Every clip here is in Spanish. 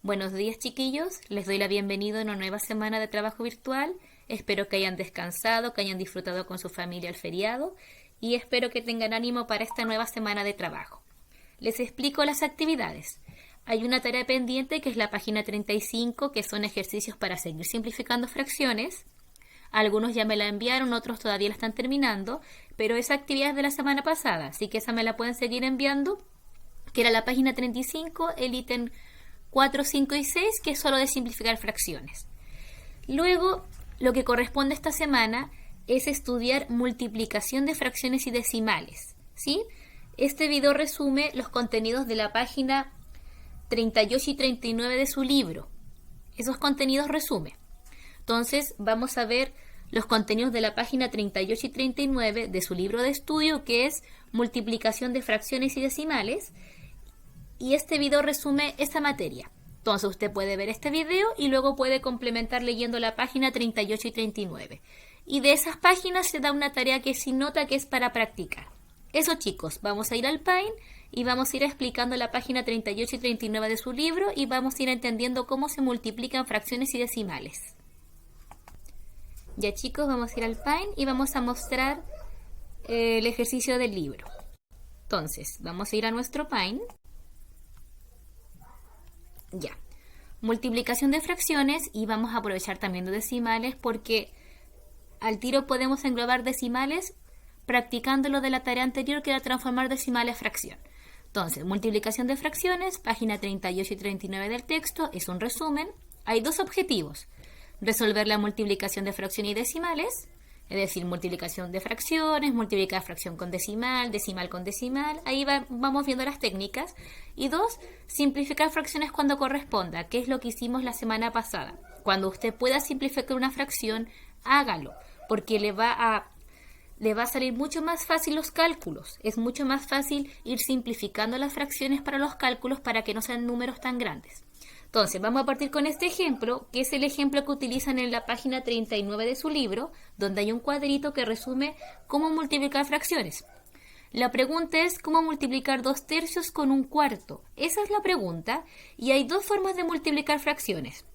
Buenos días, chiquillos. Les doy la bienvenida a una nueva semana de trabajo virtual. Espero que hayan descansado, que hayan disfrutado con su familia el feriado y espero que tengan ánimo para esta nueva semana de trabajo. Les explico las actividades. Hay una tarea pendiente que es la página 35, que son ejercicios para seguir simplificando fracciones. Algunos ya me la enviaron, otros todavía la están terminando, pero esa actividad es de la semana pasada, así que esa me la pueden seguir enviando, que era la página 35, el ítem 4, 5 y 6, que es solo de simplificar fracciones. Luego, lo que corresponde esta semana es estudiar multiplicación de fracciones y decimales, ¿sí? Este video resume los contenidos de la página 38 y 39 de su libro. Esos contenidos resume. Entonces, vamos a ver los contenidos de la página 38 y 39 de su libro de estudio, que es multiplicación de fracciones y decimales. Y este video resume esta materia. Entonces usted puede ver este video y luego puede complementar leyendo la página 38 y 39. Y de esas páginas se da una tarea que sin nota, que es para practicar. Eso, chicos, vamos a ir al Paint y vamos a ir explicando la página 38 y 39 de su libro y vamos a ir entendiendo cómo se multiplican fracciones y decimales. Ya, chicos, vamos a ir al Paint y vamos a mostrar el ejercicio del libro. Entonces, vamos a ir a nuestro Paint. Ya, multiplicación de fracciones y vamos a aprovechar también los decimales porque al tiro podemos englobar decimales practicando lo de la tarea anterior, que era transformar decimales a fracción. Entonces, multiplicación de fracciones, página 38 y 39 del texto, es un resumen. Hay dos objetivos: resolver la multiplicación de fracciones y decimales, es decir, multiplicación de fracciones, multiplicar fracción con decimal, decimal con decimal. Ahí vamos viendo las técnicas. Y dos, simplificar fracciones cuando corresponda, que es lo que hicimos la semana pasada. Cuando usted pueda simplificar una fracción, hágalo, porque le va a salir mucho más fácil los cálculos. Es mucho más fácil ir simplificando las fracciones para los cálculos para que no sean números tan grandes. Entonces, vamos a partir con este ejemplo, que es el ejemplo que utilizan en la página 39 de su libro, donde hay un cuadrito que resume cómo multiplicar fracciones. La pregunta es cómo multiplicar 2/3 con 1/4. Esa es la pregunta, y hay dos formas de multiplicar fracciones.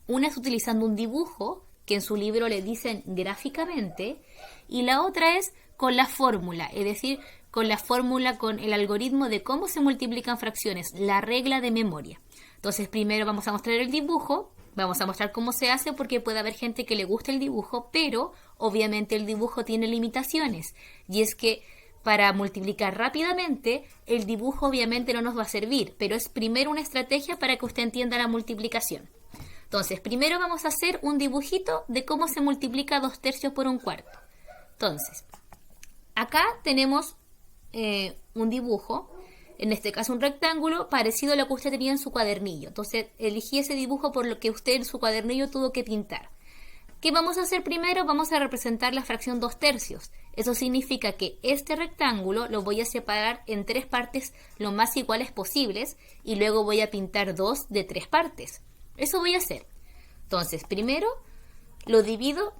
Una es utilizando un dibujo, que en su libro le dicen gráficamente, y la otra es con la fórmula, es decir, con la fórmula, con el algoritmo de cómo se multiplican fracciones, la regla de memoria. Entonces, primero vamos a mostrar el dibujo, vamos a mostrar cómo se hace porque puede haber gente que le guste el dibujo, pero obviamente el dibujo tiene limitaciones, y es que para multiplicar rápidamente, el dibujo obviamente no nos va a servir, pero es primero una estrategia para que usted entienda la multiplicación. Entonces, primero vamos a hacer un dibujito de cómo se multiplica 2/3 por 1/4. Entonces, acá tenemos un dibujo, en este caso un rectángulo, parecido a lo que usted tenía en su cuadernillo. Entonces, elegí ese dibujo por lo que usted en su cuadernillo tuvo que pintar. ¿Qué vamos a hacer primero? Vamos a representar la fracción 2/3. Eso significa que este rectángulo lo voy a separar en 3 partes lo más iguales posibles y luego voy a pintar 2 de 3 partes. Eso voy a hacer. Entonces, primero lo divido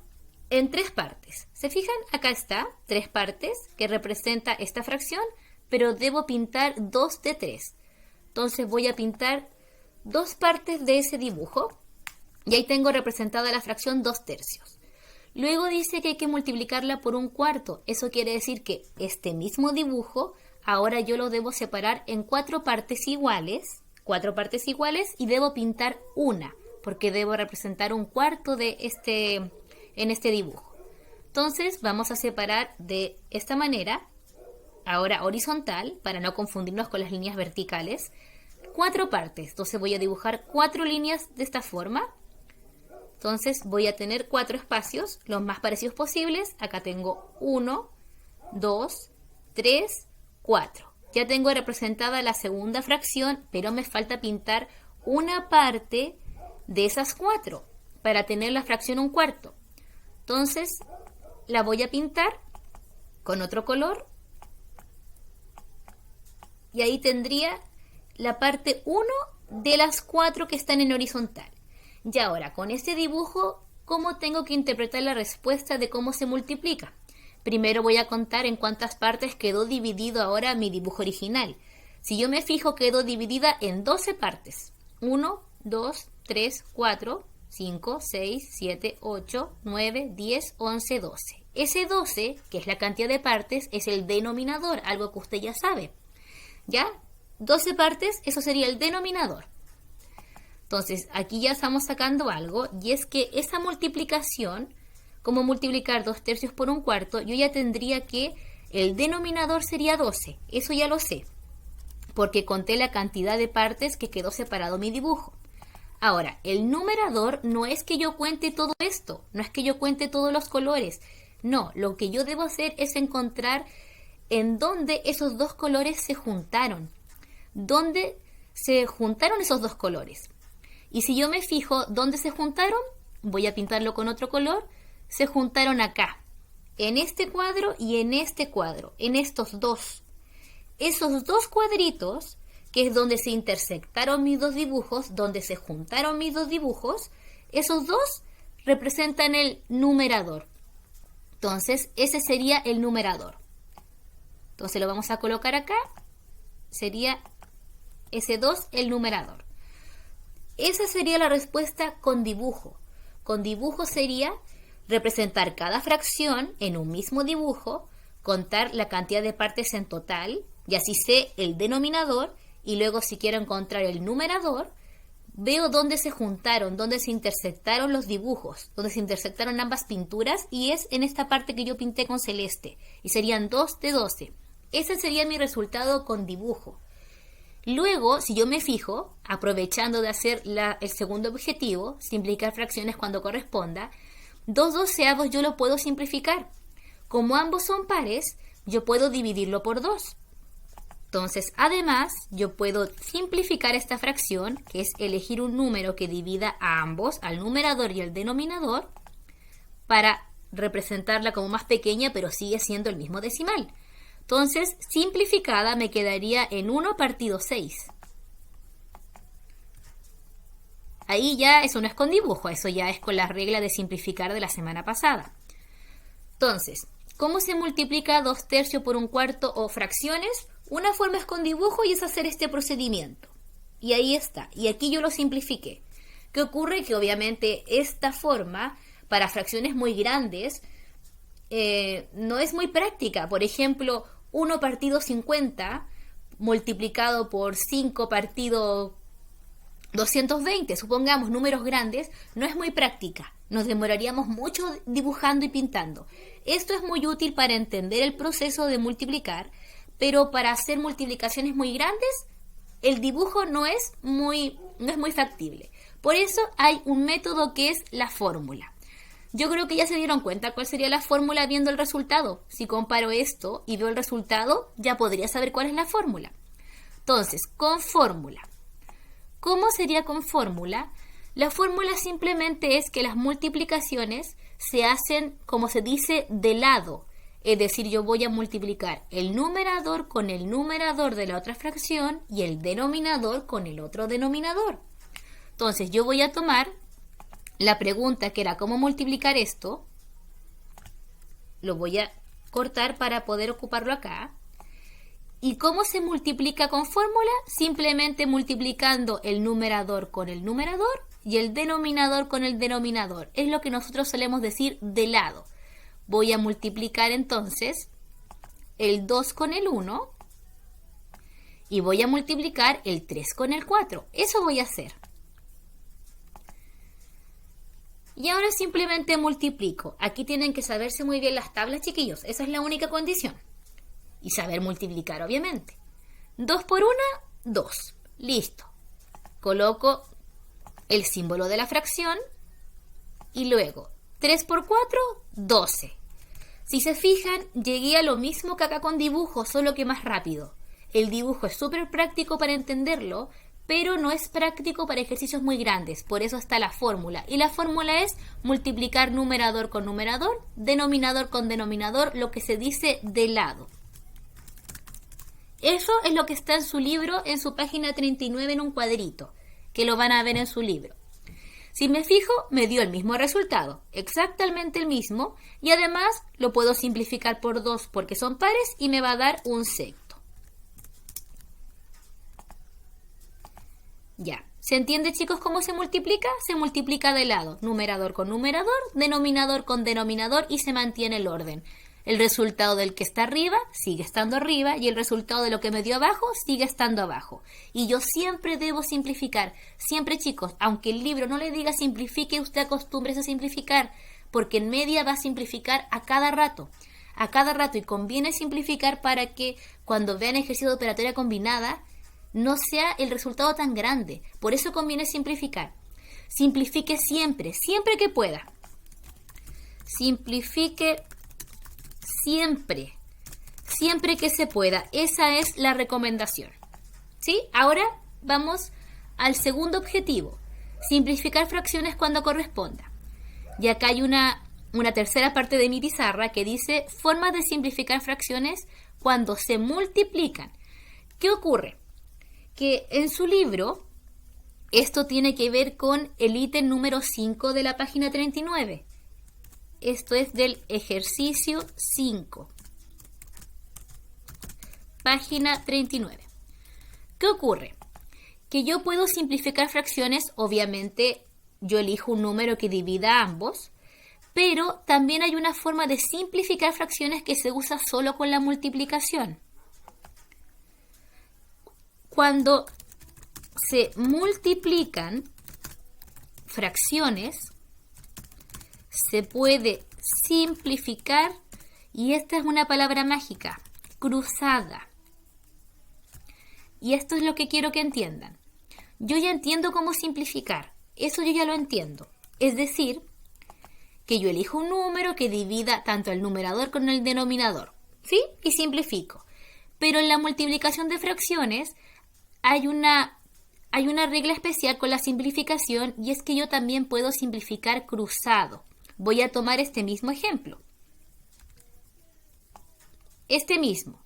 en 3 partes. ¿Se fijan? Acá está 3 partes que representa esta fracción, pero debo pintar 2 de 3. Entonces voy a pintar 2 partes de ese dibujo y ahí tengo representada la fracción 2/3. Luego dice que hay que multiplicarla por 1/4. Eso quiere decir que este mismo dibujo ahora yo lo debo separar en 4 partes iguales, y debo pintar una, porque debo representar 1/4 en este dibujo. Entonces vamos a separar de esta manera, ahora horizontal, para no confundirnos con las líneas verticales, 4 partes. Entonces voy a dibujar 4 líneas de esta forma. Entonces voy a tener 4 espacios, los más parecidos posibles. Acá tengo 1, 2, 3, 4. Ya tengo representada la segunda fracción, pero me falta pintar una parte de esas 4 para tener la fracción 1/4. Entonces la voy a pintar con otro color y ahí tendría la parte 1 de las 4 que están en horizontal. Y ahora, con este dibujo, ¿cómo tengo que interpretar la respuesta de cómo se multiplica? Primero voy a contar en cuántas partes quedó dividido ahora mi dibujo original. Si yo me fijo, quedó dividida en 12 partes. 1, 2, 3, 4, 5, 6, 7, 8, 9, 10, 11, 12. Ese 12, que es la cantidad de partes, es el denominador, algo que usted ya sabe. ¿Ya? 12 partes, eso sería el denominador. Entonces, aquí ya estamos sacando algo, y es que esa multiplicación, como multiplicar 2/3 por 1/4, yo ya tendría que el denominador sería 12. Eso ya lo sé, porque conté la cantidad de partes que quedó separado mi dibujo. Ahora, el numerador no es que yo cuente todo esto, no es que yo cuente todos los colores. No, lo que yo debo hacer es encontrar en dónde esos dos colores se juntaron. ¿Dónde se juntaron esos dos colores? Y si yo me fijo dónde se juntaron, voy a pintarlo con otro color, se juntaron acá, en este cuadro y en este cuadro, en estos dos. Esos dos cuadritos, que es donde se intersectaron mis dos dibujos, donde se juntaron mis dos dibujos, esos dos representan el numerador. Entonces, ese sería el numerador. Entonces lo vamos a colocar acá, sería ese 2 el numerador. Esa sería la respuesta con dibujo. Con dibujo sería representar cada fracción en un mismo dibujo, contar la cantidad de partes en total, y así sé el denominador, y luego si quiero encontrar el numerador, veo dónde se juntaron, dónde se intersectaron los dibujos, dónde se intersectaron ambas pinturas, y es en esta parte que yo pinté con celeste, y serían 2 de 12. Ese sería mi resultado con dibujo. Luego, si yo me fijo, aprovechando de hacer el segundo objetivo, simplificar fracciones cuando corresponda, 2/12 yo lo puedo simplificar. Como ambos son pares, yo puedo dividirlo por 2. Entonces, además, yo puedo simplificar esta fracción, que es elegir un número que divida a ambos, al numerador y al denominador, para representarla como más pequeña, pero sigue siendo el mismo decimal. Entonces, simplificada me quedaría en 1 partido 6. Ahí ya eso no es con dibujo, eso ya es con la regla de simplificar de la semana pasada. Entonces, ¿cómo se multiplica 2/3 por 1/4 o fracciones? Una forma es con dibujo y es hacer este procedimiento. Y ahí está. Y aquí yo lo simplifiqué. ¿Qué ocurre? Que obviamente esta forma para fracciones muy grandes no es muy práctica. Por ejemplo, 1 partido 50 multiplicado por 5 partido 220, supongamos números grandes, no es muy práctica. Nos demoraríamos mucho dibujando y pintando. Esto es muy útil para entender el proceso de multiplicar, pero para hacer multiplicaciones muy grandes, el dibujo no es muy factible. Por eso hay un método que es la fórmula. Yo creo que ya se dieron cuenta cuál sería la fórmula viendo el resultado. Si comparo esto y veo el resultado, ya podría saber cuál es la fórmula. Entonces, con fórmula. ¿Cómo sería con fórmula? La fórmula simplemente es que las multiplicaciones se hacen, como se dice, de lado. Es decir, yo voy a multiplicar el numerador con el numerador de la otra fracción y el denominador con el otro denominador. Entonces, yo voy a tomar la pregunta que era cómo multiplicar esto. Lo voy a cortar para poder ocuparlo acá. ¿Y cómo se multiplica con fórmula? Simplemente multiplicando el numerador con el numerador y el denominador con el denominador. Es lo que nosotros solemos decir de lado. Voy a multiplicar entonces el 2 con el 1 y voy a multiplicar el 3 con el 4. Eso voy a hacer. Y ahora simplemente multiplico. Aquí tienen que saberse muy bien las tablas, chiquillos. Esa es la única condición. Y saber multiplicar, obviamente. 2 por 1, 2. Listo. Coloco el símbolo de la fracción y luego 3 por 4, 12. Si se fijan, llegué a lo mismo que acá con dibujo, solo que más rápido. El dibujo es súper práctico para entenderlo, pero no es práctico para ejercicios muy grandes. Por eso está la fórmula. Y la fórmula es multiplicar numerador con numerador, denominador con denominador, lo que se dice de lado. Eso es lo que está en su libro, en su página 39 en un cuadrito, que lo van a ver en su libro. Si me fijo, me dio el mismo resultado, exactamente el mismo, y además lo puedo simplificar por 2 porque son pares y me va a dar un sexto. Ya, ¿Se entiende, chicos, cómo se multiplica? Se multiplica de lado, numerador con numerador, denominador con denominador y se mantiene el orden. El resultado del que está arriba sigue estando arriba y el resultado de lo que me dio abajo sigue estando abajo. Y yo siempre debo simplificar. Siempre, chicos, aunque el libro no le diga simplifique, usted acostúmbrese a simplificar, porque en media va a simplificar a cada rato, y conviene simplificar para que cuando vean ejercicio de operatoria combinada no sea el resultado tan grande. Por eso conviene simplificar. Simplifique siempre, siempre que pueda. Simplifique siempre, siempre que se pueda. Esa es la recomendación. ¿Sí? Ahora vamos al segundo objetivo. Simplificar fracciones cuando corresponda. Y acá hay una tercera parte de mi pizarra que dice formas de simplificar fracciones cuando se multiplican. ¿Qué ocurre? Que en su libro, esto tiene que ver con el ítem número 5 de la página 39. Esto es del ejercicio 5, página 39. ¿Qué ocurre? Que yo puedo simplificar fracciones, obviamente yo elijo un número que divida ambos, pero también hay una forma de simplificar fracciones que se usa solo con la multiplicación. Cuando se multiplican fracciones, se puede simplificar, y esta es una palabra mágica, cruzada. Y esto es lo que quiero que entiendan. Yo ya entiendo cómo simplificar, eso yo ya lo entiendo. Es decir, que yo elijo un número que divida tanto el numerador con el denominador, ¿sí? Y simplifico. Pero en la multiplicación de fracciones hay una regla especial con la simplificación, y es que yo también puedo simplificar cruzado. Voy a tomar este mismo ejemplo. Este mismo.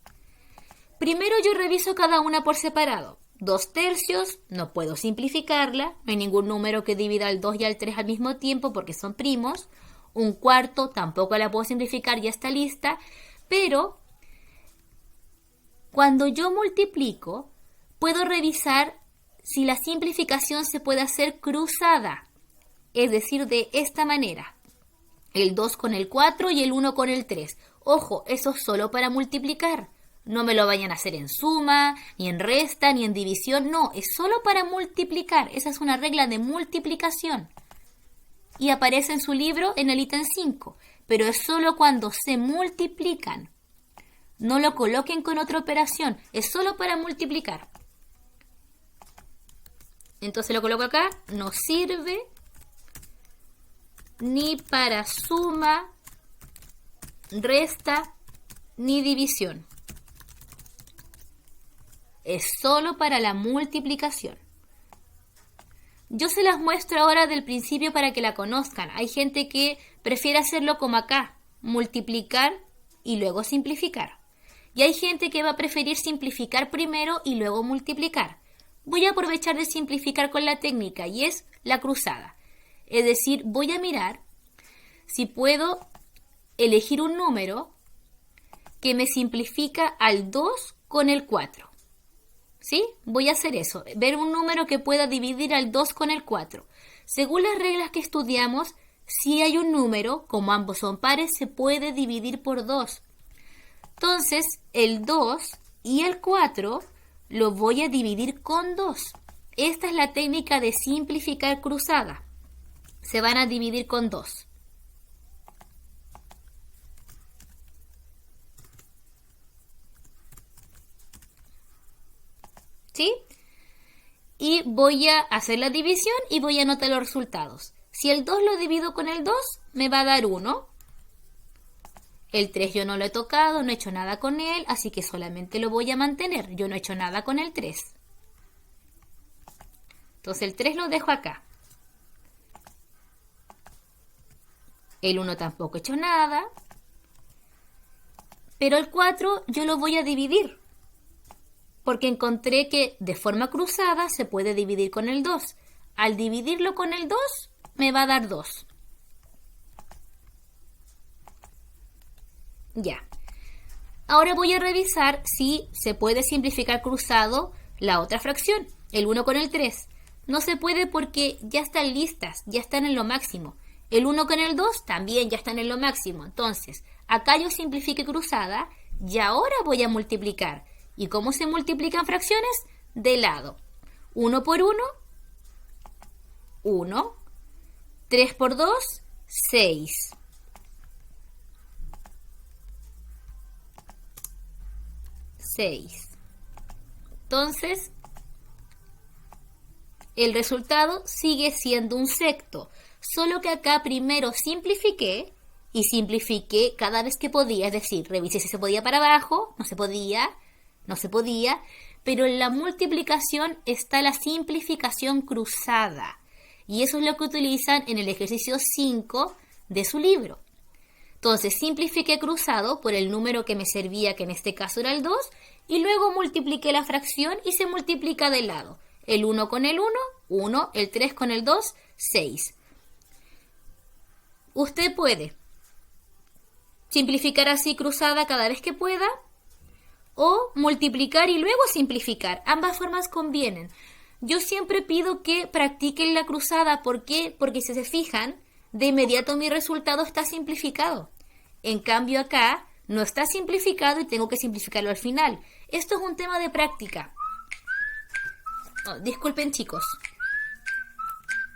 Primero yo reviso cada una por separado. 2/3, no puedo simplificarla. No hay ningún número que divida al 2 y al 3 al mismo tiempo porque son primos. 1/4, tampoco la puedo simplificar, ya está lista. Pero cuando yo multiplico, puedo revisar si la simplificación se puede hacer cruzada, es decir, de esta manera. El 2 con el 4 y el 1 con el 3. Ojo, eso es solo para multiplicar. No me lo vayan a hacer en suma, ni en resta, ni en división. No, es solo para multiplicar. Esa es una regla de multiplicación. Y aparece en su libro en el ítem 5. Pero es solo cuando se multiplican. No lo coloquen con otra operación. Es solo para multiplicar. Entonces lo coloco acá. No sirve ni para suma, resta, ni división. Es solo para la multiplicación. Yo se las muestro ahora del principio para que la conozcan. Hay gente que prefiere hacerlo como acá, multiplicar y luego simplificar. Y hay gente que va a preferir simplificar primero y luego multiplicar. Voy a aprovechar de simplificar con la técnica y es la cruzada. Es decir, voy a mirar si puedo elegir un número que me simplifica al 2 con el 4. ¿Sí? Voy a hacer eso, ver un número que pueda dividir al 2 con el 4. Según las reglas que estudiamos, si hay un número, como ambos son pares, se puede dividir por 2. Entonces, el 2 y el 4 lo voy a dividir con 2. Esta es la técnica de simplificar cruzada. Se van a dividir con 2. ¿Sí? Y voy a hacer la división y voy a anotar los resultados. Si el 2 lo divido con el 2, me va a dar 1. El 3 yo no lo he tocado, no he hecho nada con él, así que solamente lo voy a mantener. Yo no he hecho nada con el 3. Entonces el 3 lo dejo acá. El 1 tampoco he hecho nada. Pero el 4 yo lo voy a dividir. Porque encontré que de forma cruzada se puede dividir con el 2. Al dividirlo con el 2, me va a dar 2. Ya. Ahora voy a revisar si se puede simplificar cruzado la otra fracción, el 1 con el 3. No se puede porque ya están listas, ya están en lo máximo. El 1 con el 2 también ya están en lo máximo. Entonces, acá yo simplifiqué cruzada y ahora voy a multiplicar. ¿Y cómo se multiplican fracciones? De lado. 1 por 1, 1. 3 por 2, 6. 6. Entonces, el resultado sigue siendo un sexto, solo que acá primero simplifiqué y simplifiqué cada vez que podía, es decir, revisé si se podía para abajo, no se podía, pero en la multiplicación está la simplificación cruzada y eso es lo que utilizan en el ejercicio 5 de su libro. Entonces simplifiqué cruzado por el número que me servía, que en este caso era el 2, y luego multipliqué la fracción y se multiplica de lado. El 1 con el 1, 1, el 3 con el 2, 6. Usted puede simplificar así cruzada cada vez que pueda o multiplicar y luego simplificar. Ambas formas convienen. Yo siempre pido que practiquen la cruzada. ¿Por qué? Porque si se fijan, de inmediato mi resultado está simplificado. En cambio acá no está simplificado y tengo que simplificarlo al final. Esto es un tema de práctica. Oh, disculpen chicos.